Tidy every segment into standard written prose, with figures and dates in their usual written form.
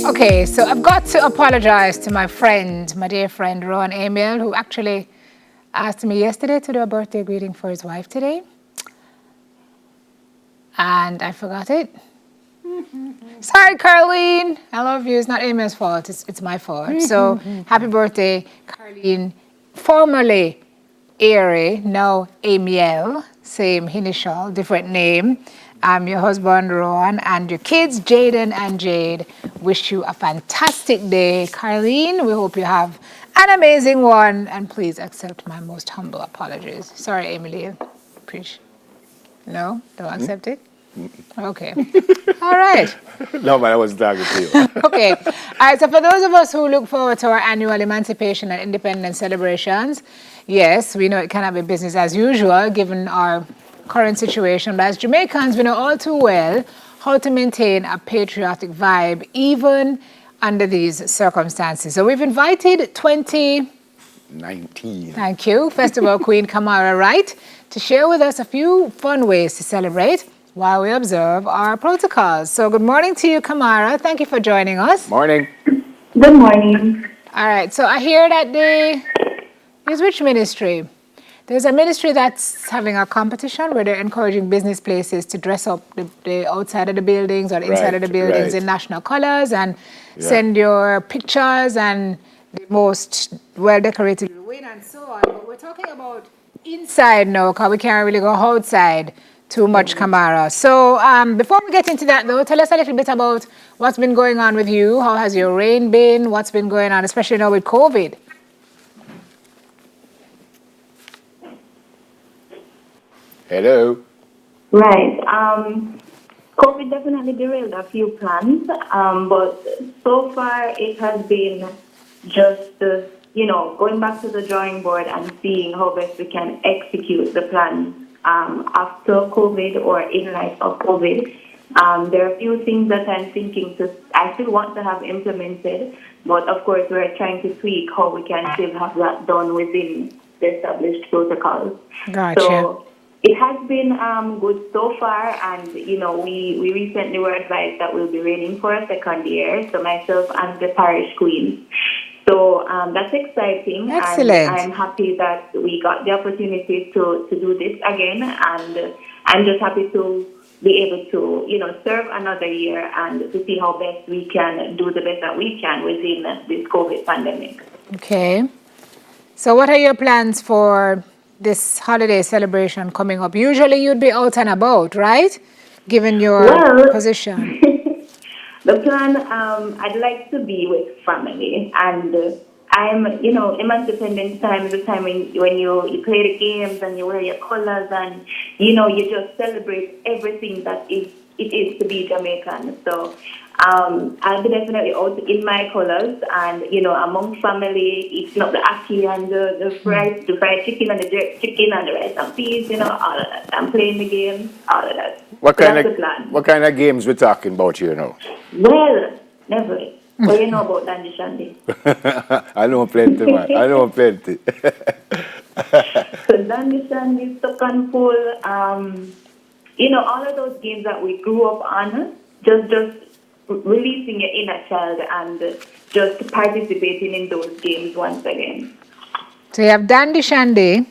Okay, so I've got to apologize to my friend, my dear friend Ron Emil, who actually asked me yesterday to do a birthday greeting for his wife today. And I forgot it. Sorry, Carlene. I love you. It's not Emil's fault. It's my fault. So happy birthday, Carlene, formerly Airy, now Amiel, same initial, different name. Your husband, Ron, and your kids, Jaden and Jade, wish you a fantastic day. Carlene, we hope you have an amazing one. And please accept my most humble apologies. Sorry, Emily. No? Don't accept it? Okay. All right. No, but I was talking to you. Okay. All right. So for those of us who look forward to our annual Emancipation and Independence celebrations, yes, we know it cannot be business as usual given our current situation. But as Jamaicans, we know all too well how to maintain a patriotic vibe even under these circumstances. So we've invited 19. Thank you, Festival Queen Khamara Wright, to share with us a few fun ways to celebrate while we observe our protocols. So good morning to you, Khamara. Thank you for joining us. Morning. Good morning. All right, so I hear that there's which ministry? There's a ministry that's having a competition where they're encouraging business places to dress up the outside of the buildings or the inside of the buildings in national colors and send your pictures and the most well-decorated win and so on. But we're talking about inside now because we can't really go outside too much, Khamara. So before we get into that, though, tell us a little bit about what's been going on with you. How has your reign been? What's been going on, especially now with COVID? Hello. Right. COVID definitely derailed a few plans, but so far it has been just, going back to the drawing board and seeing how best we can execute the plan after COVID or in light of COVID. There are a few things that I'm thinking I still want to have implemented, but of course we're trying to tweak how we can still have that done within the established protocols. Gotcha. So it has been good so far, and we recently were advised that we'll be reigning for a second year, so myself and the parish queen. So that's exciting. Excellent. And I'm happy that we got the opportunity to do this again, and I'm just happy to be able to, serve another year and to see how best we can do the best that we can within this COVID pandemic. Okay. So what are your plans for this holiday celebration coming up? Usually you'd be out and about, right? Given your position. The plan, I'd like to be with family, and Independence time is the time when you play the games and you wear your colors and, you just celebrate everything that it is to be Jamaican. So I'll be definitely out in my colors and, among family, eating up the ackee and the fried chicken and the jerk chicken and the rice and peas, all of that. I'm playing the games, all of that. What kind of games we're talking about here now? Well, never. What you know about Dandy Shandy? I know plenty, man. I know plenty. So Dandy Shandy, Stuck and Pull, all of those games that we grew up on, just releasing your inner child and just participating in those games once again. So you have Dandy Shandy,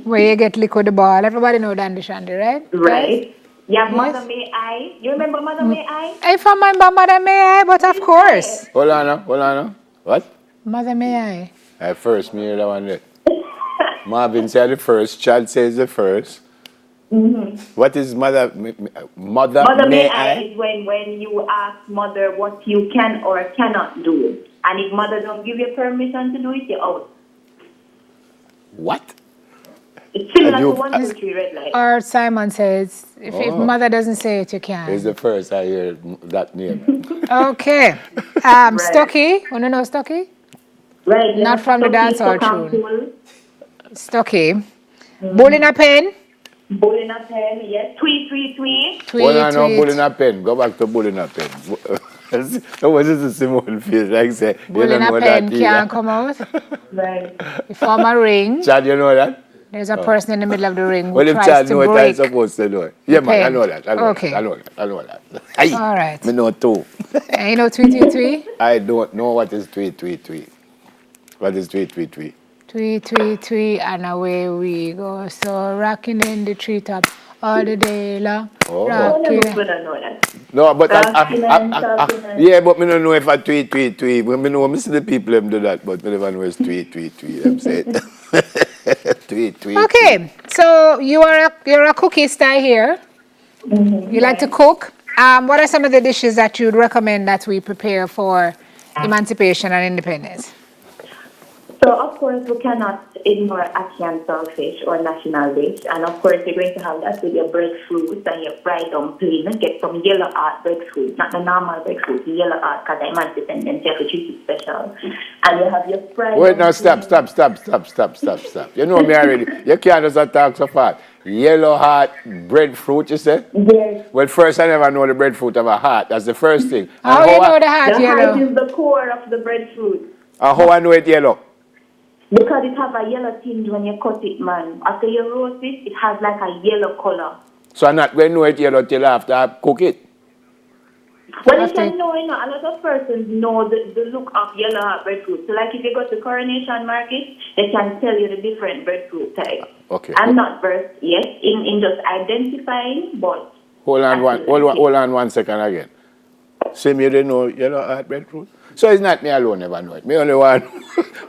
where you get liquid the ball. Everybody know Dandy Shandy, right? Right. You have Mother May I. You remember Mother May I? I remember Mother May I, but of course. Hold on now. What? Mother May I. First, me hear that one there. Marvin said the first, Chad says the first. What is Mother May I? Is when you ask Mother what you can or cannot do. And if Mother don't give you permission to do it, you're out. What? It's similar to 1, 2, 3 red light. Or Simon says, if Mother doesn't say it, you can. It's the first I hear that name. Okay. Stucky. Want to know Stucky? Right. Not from the dancehall tune. Stucky. Bull in a pen. Bull in a pen, yes. Tweet. Bull in a pen. Go back to bull in a pen. That was just a Simone face. Like say, bull in a pen can't come out. Right. You form a ring. Chad, you know that? There's a person in the middle of the ring who Well, if tries child to know what I'm break. supposed to know. Yeah, man, I know pen. that. I know Okay. that. I know that. I know that. Aye. All right. Me know too. And you know 333? I don't know what is 333. What is 333? 333 and away we go. So rocking in the treetop all the day long. Oh. I never Rocking. would have known that. No, but Talking and talking. yeah, but me don't know if I tweet. When me know, me see the people them do that, but me never know it's tweet. Them say it. tweet. Okay, so you're a cookie star here. You like to cook. What are some of the dishes that you'd recommend that we prepare for emancipation and independence? So, of course, we cannot ignore ackee and saltfish or national dish. And, of course, you're going to have that with your breadfruit and your fried dumpling. Get some yellow art breadfruit, not the normal breadfruit, the yellow art, because I'm independent, you have to treat it special. And you have your fried Wait, now dumpling. stop. You know me already. You can't just attack so fast. Yellow heart, breadfruit, you say? Yes. Well, first, I never know the breadfruit have a heart. That's the first thing. How you know the heart The heart yellow? is the core of the breadfruit. And how I know it yellow? Because it has a yellow tinge when you cut it, man. After you roast it, it has like a yellow color. So I'm not going to know it yellow till after I cook it. Well, you After- can know, a lot of persons know the look of yellow heart breadfruit. So, like if you go to Coronation Market, they can tell you the different breadfruit types. Okay. I'm not versed yet in just identifying, but... Hold on 1 second again. Same you didn't know yellow heart breadfruit? So it's not me alone never know it. Me only one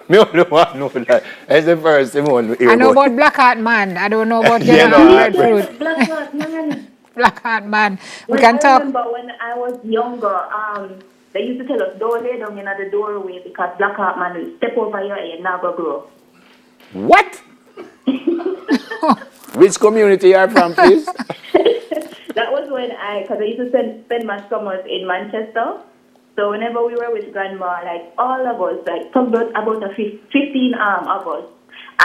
know that. It's the first thing I know about black heart man. I don't know about yellow Yellow heart heart breadfruit. Black heart, man. Black heart man. We Well, can I talk. remember when I was younger, they used to tell us, don't lay down in the doorway because black heart man will step over your head and now go grow. What? Which community you are from, please? That was when because I used to spend my summers in Manchester. So whenever we were with grandma, like all of us, like about a 15 of us,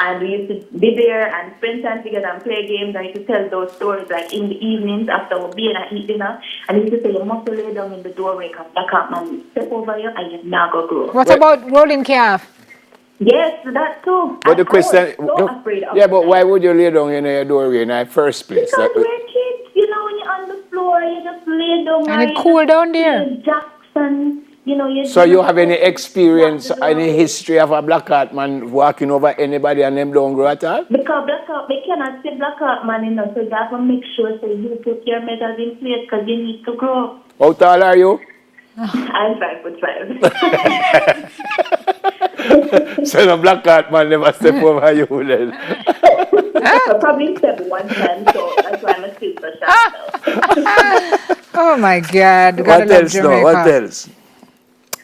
and we used to be there and spend time together and play games. I used to tell those stories like in the evenings after we being and eat dinner. And I used to say, you must lay down in the doorway because black heart man will step over you and you now go grow. What Wait. about rolling calf? Yes, that too. But the And question, I was so afraid of yeah, but that. why would you lay down in your doorway in the first place? Because we're kids, when you're on the floor, you just lay down. And it cool down there. Jackson, So you have any experience, any history of a black heart man walking over anybody and them don't grow at all? Because black heart, they cannot say black heart man, so you have to make sure so you put your measures in place because you need to grow. How tall are you? I'm 5'5". So the black heart man never step over you then. I probably step one time, so that's why I'm still so sharp now. Oh my God. Gotta What love else now? Jamaica. What else?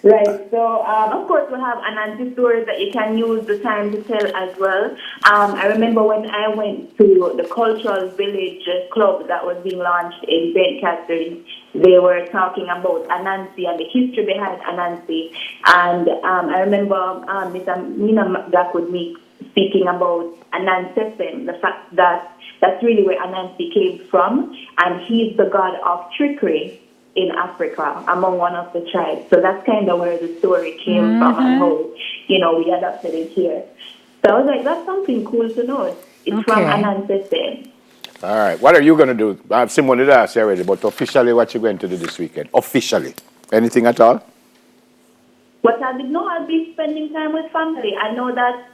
Right, so of course we have Anansi stories that you can use the time to tell as well. I remember when I went to the Cultural Village Club that was being launched in St. Catherine, they were talking about Anansi and the history behind Anansi. And I remember Mr. Mina Black with me speaking about Anansesem, the fact that that's really where Anansi came from, and he's the god of trickery in Africa among one of the tribes. So that's kind of where the story came from and how, we adopted it here. So I was like, that's something cool to know. It's from Anansesem. All right. What are you going to do? Simone did ask you already, but officially what you going to do this weekend? Officially. Anything at all? What I did know, I'll be spending time with family. I know that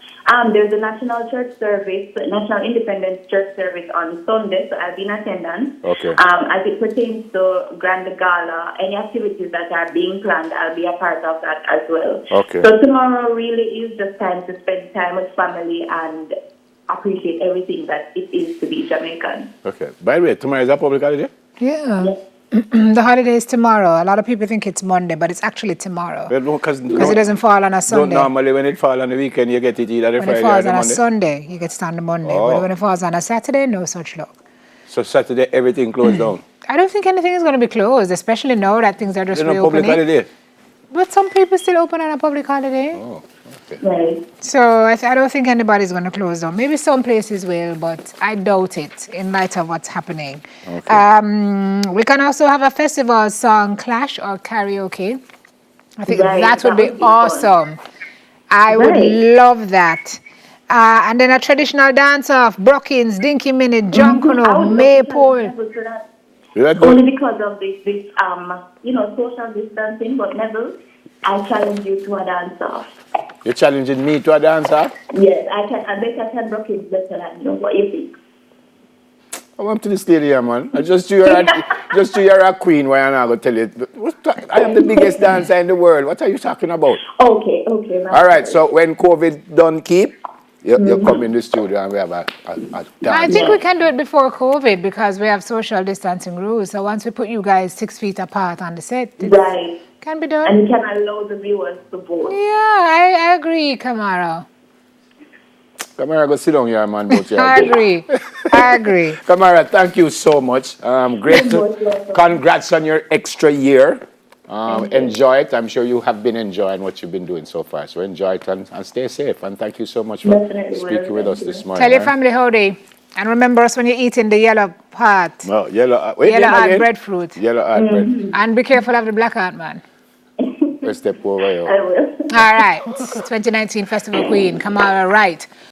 there's a National Church Service, National Independence Church Service on Sunday, so I'll be in attendance. Okay. As it pertains to Grand Gala, any activities that are being planned, I'll be a part of that as well. Okay. So tomorrow really is just time to spend time with family and appreciate everything that it is to be Jamaican. Okay. By the way, tomorrow is a public holiday? Yeah. Yes. The holiday is tomorrow. A lot of people think it's Monday, but it's actually tomorrow. Because Because it doesn't fall on a Sunday. Normally when it falls on the weekend, you get it either the When Friday it or falls the on a Monday. Sunday, you get it on the Monday. Oh. But when it falls on a Saturday, no such luck. So Saturday, everything closed down. I don't think anything is going to be closed, especially now that things are just There's no public reopening. holiday. But some people still open on a public holiday. Oh, okay. Right. So I don't think anybody's going to close down. Maybe some places will, but I doubt it in light of what's happening. Okay. We can also have a festival song clash or karaoke. I think Right, that would be that would be fun. awesome. I would Right. love that. And then a traditional dance-off, Brookings, Dinky Minute, I would Junkono, love to Maypole. Neville to that. You let go. Only because of this social distancing. But Neville, I challenge you to a dance off. You're challenging me to a dancer? Yes, I can. I bet I can rock it better than you. What you think? I went to the stadium, man. I just you're a queen. Why I'm not gonna tell you? I am the biggest dancer in the world. What are you talking about? Okay. All right. So when COVID done keep, you come in the studio and we have a dance. I think we can do it before COVID because we have social distancing rules. So once we put you guys 6 feet apart on the set, it Right. can be done. And you can allow the viewers to vote. Yeah, I agree, Khamara. Khamara, go sit down here, man. Both you I agree. Khamara, thank you so much. Great. Congrats on your extra year. Enjoy it. I'm sure you have been enjoying what you've been doing so far. So enjoy it and stay safe. And thank you so much for speaking with us this morning. Tell your family howdy. And remember us when you're eating the yellow part. Oh, yellow heart breadfruit. Yellow heart bread. And be careful of the black heart, man. Let's step over here. I will. All right. 2019 Festival Queen, Khamara Wright.